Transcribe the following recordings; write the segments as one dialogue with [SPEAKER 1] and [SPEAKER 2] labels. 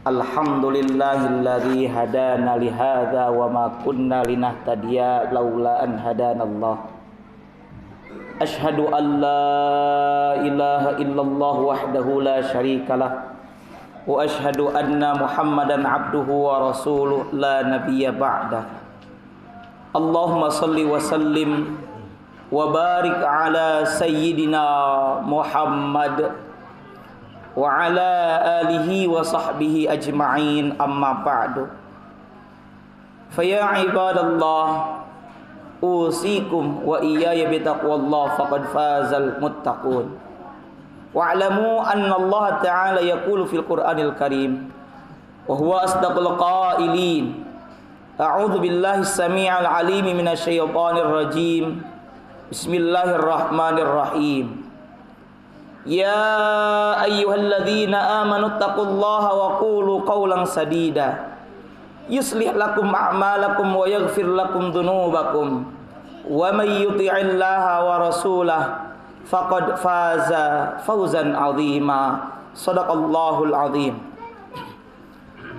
[SPEAKER 1] Alhamdulillahilladzi hadana li hadza wa ma kunna linahtadiya laula an hadanallah. Asyhadu an la ilaha illallah wahdahu la syarikalah wa asyhadu anna Muhammadan abduhu wa rasuluh la nabiyya ba'dah. Allahumma salli wa sallim wa barik ala sayyidina Muhammad wa ala alihi wa sahbihi ajma'in, amma ba'du. Fa ya ibadallah, usikum wa iyaya bitaqwallah faqad fazal muttaqun. Wa'lamu anna Allah ta'ala yaqulu fil Qur'anil Karim wa huwa asdaqul qailin. A'udzu billahi as-sami'il 'alim minasy syaithanir rajim. Bismillahirrahmanirrahim. Ya ayyuhalladzina amanu taqullaha wa qulu qawlan sadida yuslih lakum a'malakum wa yaghfir lakum dhunubakum wa may yuti'illaha wa rasulahu faqad faza fawzan 'azima. Shadaqallahul 'azim.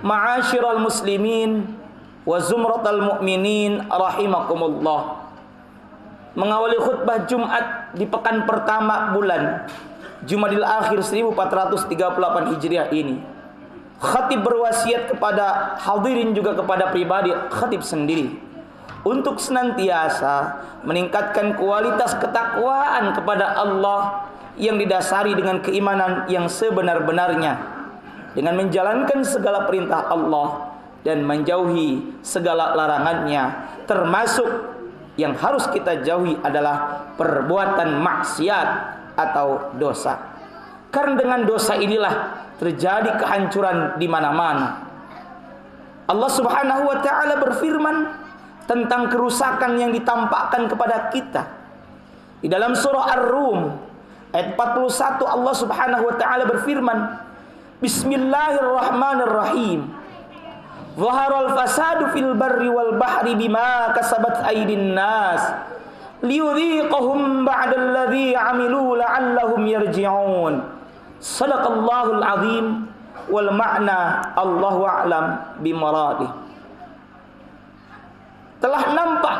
[SPEAKER 1] Ma'asyiral muslimin wa zumratal mu'minin rahimakumullah. Mengawali khutbah Jumat di pekan pertama bulan Jumadil Akhir 1438 Hijriah ini, khatib berwasiat kepada hadirin juga kepada pribadi khatib sendiri untuk senantiasa meningkatkan kualitas ketakwaan kepada Allah yang didasari dengan keimanan yang sebenar-benarnya, dengan menjalankan segala perintah Allah dan menjauhi segala larangannya, termasuk yang harus kita jauhi adalah perbuatan maksiat atau dosa. Karena dengan dosa inilah terjadi kehancuran di mana-mana. Allah Subhanahu wa taala berfirman tentang kerusakan yang ditampakkan kepada kita. Di dalam surah Ar-Rum ayat 41 Allah Subhanahu wa taala berfirman, Bismillahirrahmanirrahim. Zaharal fasadu fil barri wal bahri bima kasabat aydin nas liyudhiqahum ba'dalladzi 'amilu la'allahum yarji'un. Shadaqallahul 'azim wal ma'na Allahu a'lam bimaradih. Telah nampak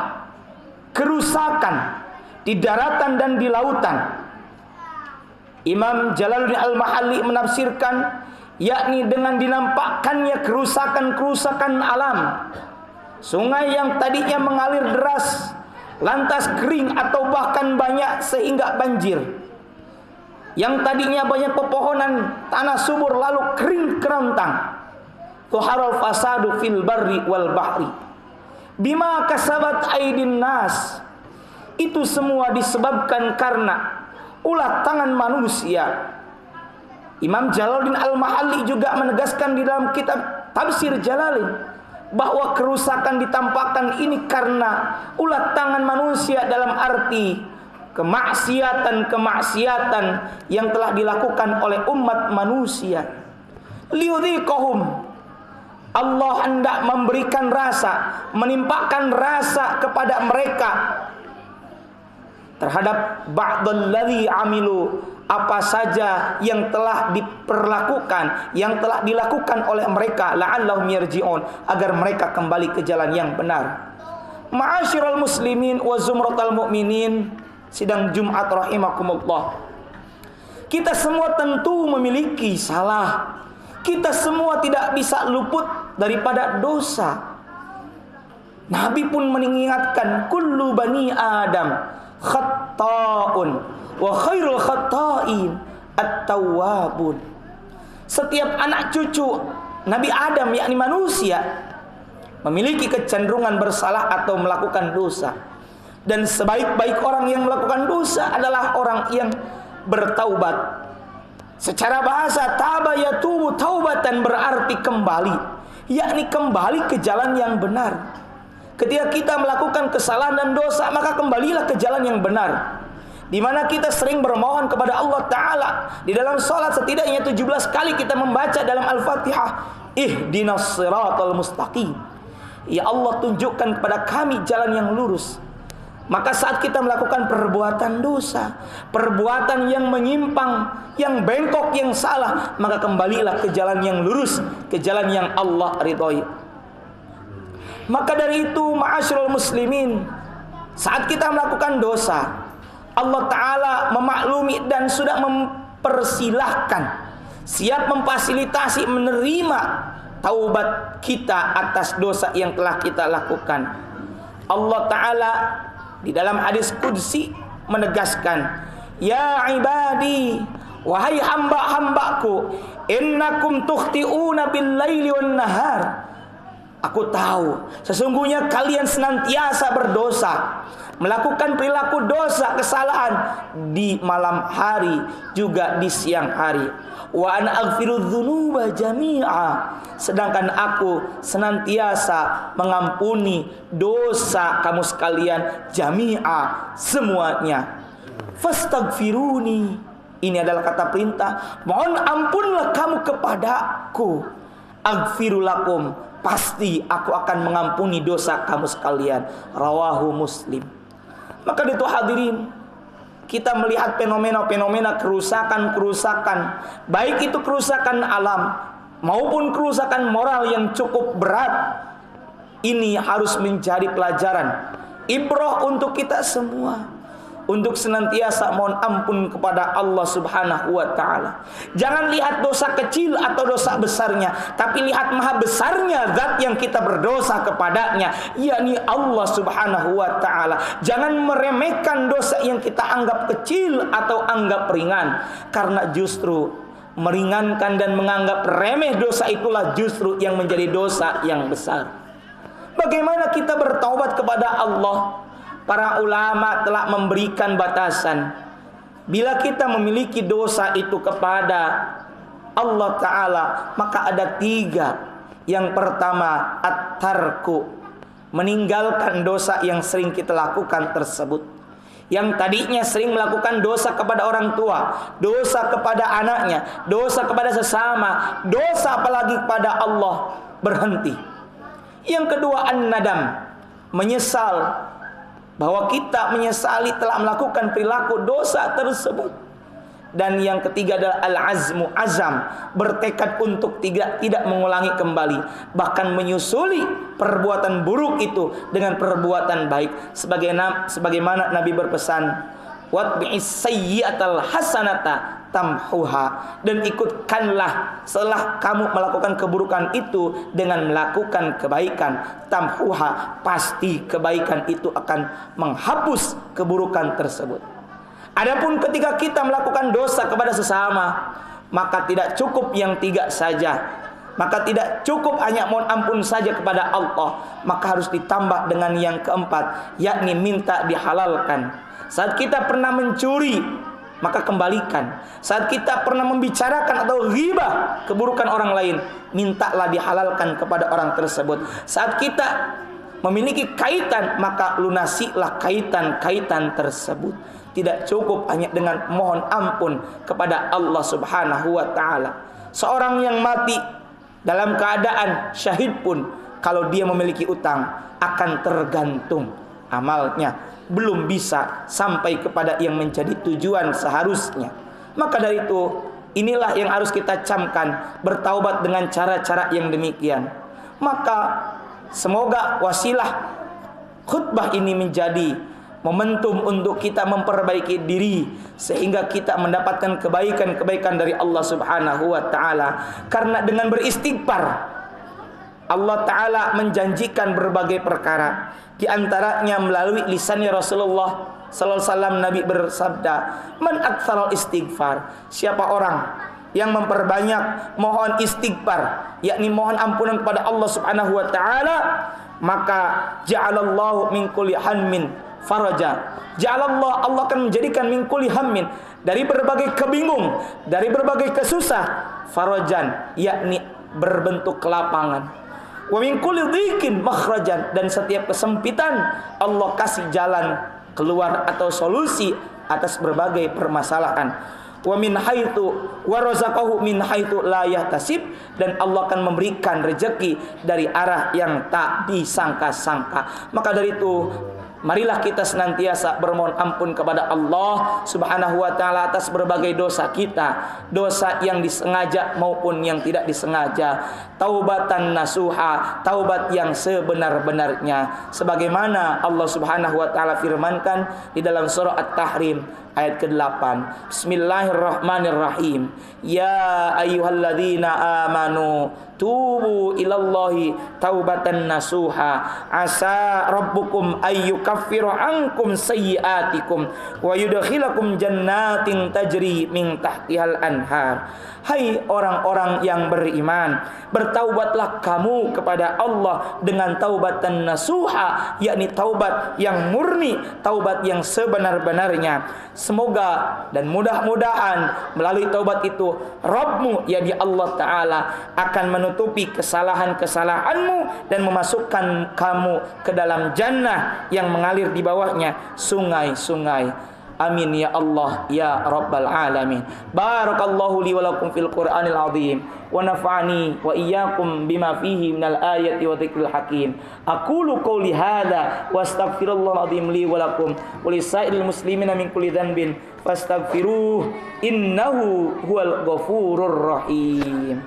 [SPEAKER 1] kerusakan di daratan dan di lautan. Imam Jalaluddin Al-Mahalli menafsirkan, yakni dengan dinampakkannya kerusakan-kerusakan alam. Sungai yang tadinya mengalir deras lantas kering atau bahkan banyak sehingga banjir. Yang tadinya banyak pepohonan, tanah subur lalu kering kerontang. Tuharal fasadu fil barri wal bahri bima kasabat aydin nas. Itu semua disebabkan karena ulah tangan manusia. Imam Jalaluddin Al-Mahalli juga menegaskan di dalam kitab Tafsir Jalalain bahwa kerusakan ditampakkan ini karena ulah tangan manusia dalam arti kemaksiatan-kemaksiatan yang telah dilakukan oleh umat manusia. Liyudhiqahum, Allah hendak memberikan rasa, menimpakan rasa kepada mereka terhadap ba'dalladzi amilu, apa saja yang telah diperlakukan, yang telah dilakukan oleh mereka, la'allahum yarji'un, agar mereka kembali ke jalan yang benar. Ma'asyiral muslimin wa zumratal mu'minin, sidang Jumat rahimakumullah. Kita semua tentu memiliki salah. Kita semua tidak bisa luput daripada dosa. Nabi pun mengingatkan, kullu bani Adam khatta'un wa khairul khatta'in at-tawwabun. Setiap anak cucu Nabi Adam, yakni manusia, memiliki kecenderungan bersalah atau melakukan dosa. Dan sebaik-baik orang yang melakukan dosa adalah orang yang bertaubat. Secara bahasa taba yatubu taubatan berarti kembali, yakni kembali ke jalan yang benar. Ketika kita melakukan kesalahan dan dosa, maka kembalilah ke jalan yang benar. Di mana kita sering bermohon kepada Allah Ta'ala. Di dalam sholat setidaknya 17 kali kita membaca dalam Al-Fatihah, Ihdinas siratal mustaqim. Ya Allah, tunjukkan kepada kami jalan yang lurus. Maka saat kita melakukan perbuatan dosa, perbuatan yang menyimpang, yang bengkok, yang salah, maka kembalilah ke jalan yang lurus, ke jalan yang Allah ridhoi. Maka dari itu, ma'asyiral muslimin, saat kita melakukan dosa, Allah Ta'ala memaklumi dan sudah mempersilahkan, siap memfasilitasi, menerima taubat kita atas dosa yang telah kita lakukan. Allah Ta'ala di dalam hadis qudsi menegaskan, ya ibadi, wahai hamba-hambaku, innakum tukhti'una bil laili wan nahar. Aku tahu sesungguhnya kalian senantiasa berdosa, melakukan perilaku dosa, kesalahan di malam hari juga di siang hari. Wa ana aghfiru dzunuba jami'a, sedangkan aku senantiasa mengampuni dosa kamu sekalian, jami'a, semuanya. Fastaghfiruni, ini adalah kata perintah, mohon ampunlah kamu kepadaku. Aghfiru lakum, pasti aku akan mengampuni dosa kamu sekalian. Rawahu Muslim. Maka itu hadirin, kita melihat fenomena-fenomena kerusakan-kerusakan, baik itu kerusakan alam maupun kerusakan moral yang cukup berat. Ini harus menjadi pelajaran, ibrah untuk kita semua, untuk senantiasa mohon ampun kepada Allah Subhanahu wa ta'ala. Jangan lihat dosa kecil atau dosa besarnya, tapi lihat maha besarnya zat yang kita berdosa kepadanya, yakni Allah Subhanahu wa ta'ala. Jangan meremehkan dosa yang kita anggap kecil atau anggap ringan, karena justru meringankan dan menganggap remeh dosa itulah justru yang menjadi dosa yang besar. Bagaimana kita bertaubat kepada Allah? Para ulama telah memberikan batasan. Bila kita memiliki dosa itu kepada Allah Ta'ala, maka ada 3. Yang pertama, at-tarku, meninggalkan dosa yang sering kita lakukan tersebut. Yang tadinya sering melakukan dosa kepada orang tua, dosa kepada anaknya, dosa kepada sesama, dosa apalagi kepada Allah, berhenti. Yang kedua, an-nadam, menyesal, bahwa kita menyesali telah melakukan perilaku dosa tersebut. Dan yang ketiga adalah al-azmu, azam, bertekad untuk tidak mengulangi kembali, bahkan menyusuli perbuatan buruk itu dengan perbuatan baik. Sebagaimana Nabi berpesan, watbi'is sayyi'atal hasanata tamhuha, dan ikutkanlah setelah kamu melakukan keburukan itu dengan melakukan kebaikan. Tamhuha, pasti kebaikan itu akan menghapus keburukan tersebut. Adapun ketika kita melakukan dosa kepada sesama, maka tidak cukup yang 3 saja, maka tidak cukup hanya mohon ampun saja kepada Allah, maka harus ditambah dengan yang keempat, yakni minta dihalalkan. Saat kita pernah mencuri, maka kembalikan. Saat kita pernah membicarakan atau ghibah keburukan orang lain, mintalah dihalalkan kepada orang tersebut. Saat kita memiliki kaitan, maka lunasilah kaitan-kaitan tersebut. Tidak cukup hanya dengan mohon ampun kepada Allah Subhanahu wa ta'ala. Seorang yang mati dalam keadaan syahid pun, kalau dia memiliki utang, akan tergantung amalnya, belum bisa sampai kepada yang menjadi tujuan seharusnya. Maka dari itu, inilah yang harus kita camkan, bertaubat dengan cara-cara yang demikian. Maka semoga wasilah khutbah ini menjadi momentum untuk kita memperbaiki diri, sehingga kita mendapatkan kebaikan-kebaikan dari Allah Subhanahu wa ta'ala. Karena dengan beristighfar, Allah Ta'ala menjanjikan berbagai perkara. Di antaranya melalui lisannya Rasulullah sallallahu alaihi wasallam, Nabi bersabda, "Man aktsarul istighfar?" Siapa orang yang memperbanyak mohon istighfar, yakni mohon ampunan kepada Allah Subhanahu wa ta'ala, maka ja'alallahu min kulli hammin faraja. Ja'alallah, Allah akan menjadikan min kulli hammin, dari berbagai kebingung, dari berbagai kesusah, farajan, yakni berbentuk kelapangan. Wa min kulli dhiqin makhrajan, dan setiap kesempitan Allah kasih jalan keluar atau solusi atas berbagai permasalahan. Wa min haitsu wa razaqahu min haitsu la yahtasib, dan Allah akan memberikan rezeki dari arah yang tak disangka-sangka. Maka dari itu, Marilah kita senantiasa bermohon ampun kepada Allah Subhanahu wa taala atas berbagai dosa kita, dosa yang disengaja maupun yang tidak disengaja. Taubatan nasuha, taubat yang sebenar-benarnya. Sebagaimana Allah Subhanahu wa taala firmankan di dalam surah At-Tahrim ayat ke-8. Bismillahirrahmanirrahim. Ya ayyuhalladzina amanu tubu ilallahi taubatan nasuha asa rabbukum ayyukaffiru ankum sayyiatikum wa yudkhilakum jannatin tajri min tahtihal anhar. Hai orang-orang yang beriman, bertaubatlah kamu kepada Allah dengan taubatan nasuha, yakni taubat yang murni, taubat yang sebenar-benarnya. Semoga dan mudah-mudahan melalui taubat itu Rabbmu, yakni Allah Ta'ala, akan menutupi kesalahan-kesalahanmu dan memasukkan kamu ke dalam jannah yang mengalir di bawahnya sungai-sungai. Amin ya Allah ya Rabbal Alamin. Barakallahu li wa lakum fil Qur'anil azim wa nafa'ani wa iyyakum bima fihi minal ayati wa dzikril hakim. Aqulu qouli hadza wa astaghfirullahal azim li wa lakum wa lisairil muslimina min kulli dhanbin fastaghfiruhu innahu huwal ghafurur rahim.